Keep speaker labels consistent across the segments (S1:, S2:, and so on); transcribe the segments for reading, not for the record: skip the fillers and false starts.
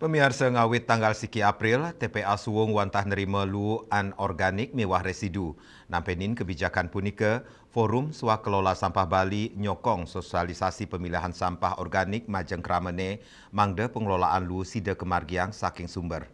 S1: Pemirsa ngawit tanggal siki April, TPA Suwung wantah nerima lu anorganik mewah residu. Nampenin kebijakan punika, Forum Swakelola Sampah Bali nyokong sosialisasi pemilihan sampah organik majeng kramene mangda pengelolaan lu sida kemargiang saking sumber.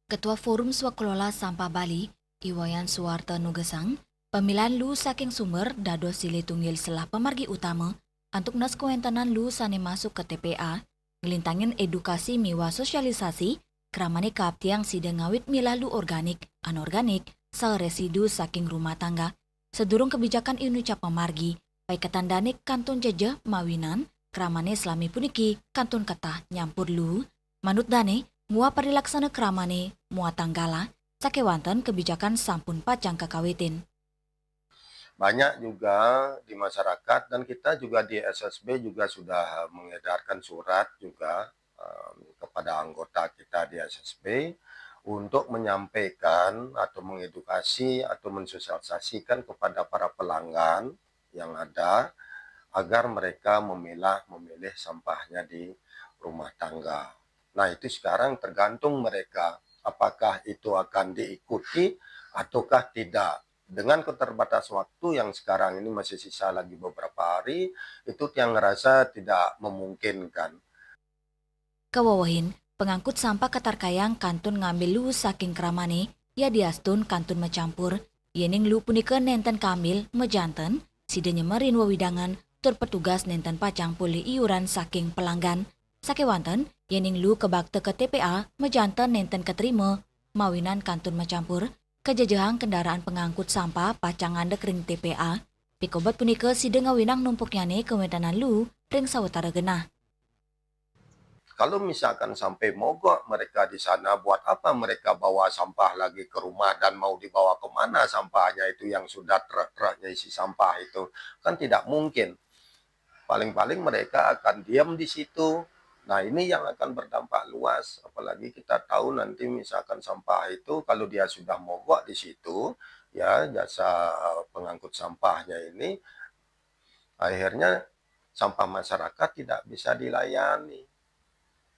S2: Ketua Forum Swakelola Sampah Bali, Iwayan Suwarta Nugesang, pemilihan lu saking sumber dado sile tunggil selah pemargi utama untuk nas kuentanan lu sane masuk ke TPA, ngelintangin edukasi miwa sosialisasi, keramane kaptiang sida ngawit milah lu organik, anorganik, sel residu saking rumah tangga, sedurung kebijakan inucap pemargi, pai ketandanik kantun jejeh mawinan, keramane selami puniki kantun ketah nyampur lu, manut dane, mua perilaksana keramane, mua tanggala, sakewanten kebijakan sampun pacang kakawitin.
S3: Banyak juga di masyarakat dan kita juga di SSB juga sudah mengedarkan surat juga kepada anggota kita di SSB untuk menyampaikan atau mengedukasi atau mensosialisasikan kepada para pelanggan yang ada agar mereka memilih sampahnya di rumah tangga. Nah, itu sekarang tergantung mereka apakah itu akan diikuti ataukah tidak. Dengan keterbatas waktu yang sekarang ini masih sisa lagi beberapa hari, itu yang ngerasa tidak memungkinkan.
S2: Kewawahin, pengangkut sampah ketarkayang kantun ngambil lu saking keramane, ya diastun kantun mencampur, yening lu punika nenten kambil mejanten, sidenya merin wawidangan, tur petugas nenten pacang puli iuran saking pelanggan. Sakewanten, yening lu kebakte ke TPA, mejanten nenten keterima, mawinan kantun mencampur, kejejehang kendaraan pengangkut sampah pacangan dekring TPA, pikobat punika sida ngawinang numpuknyane kewentanan lu, ring sawetara genah.
S3: Kalau misalkan sampai mogok mereka di sana, buat apa mereka bawa sampah lagi ke rumah dan mau dibawa kemana sampahnya itu yang sudah truk-truknya isi sampah itu? Kan tidak mungkin. Paling-paling mereka akan diam di situ. Nah, ini yang akan berdampak luas. Apalagi kita tahu nanti misalkan sampah itu kalau dia sudah mogok di situ, ya jasa pengangkut sampahnya ini, akhirnya sampah masyarakat tidak bisa dilayani.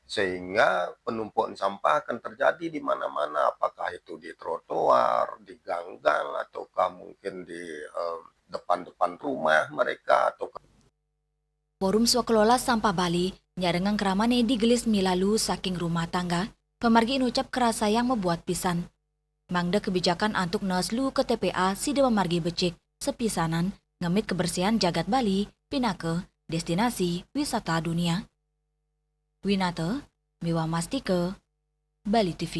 S3: Sehingga penumpukan sampah akan terjadi di mana-mana, apakah itu di trotoar, di gang-gang, ataukah mungkin di depan-depan rumah mereka, atau
S2: Forum Swakelola Sampah Bali, nyarengang keramane digelis milalu saking rumah tangga, pemargi inucap kerasa yang membuat pisan. Mangda kebijakan antuk naslu ke TPA sida pemargi becik, sepisanan, ngemit kebersihan jagat Bali, pinake, destinasi wisata dunia. Winata, Miwa Mastike, Bali TV.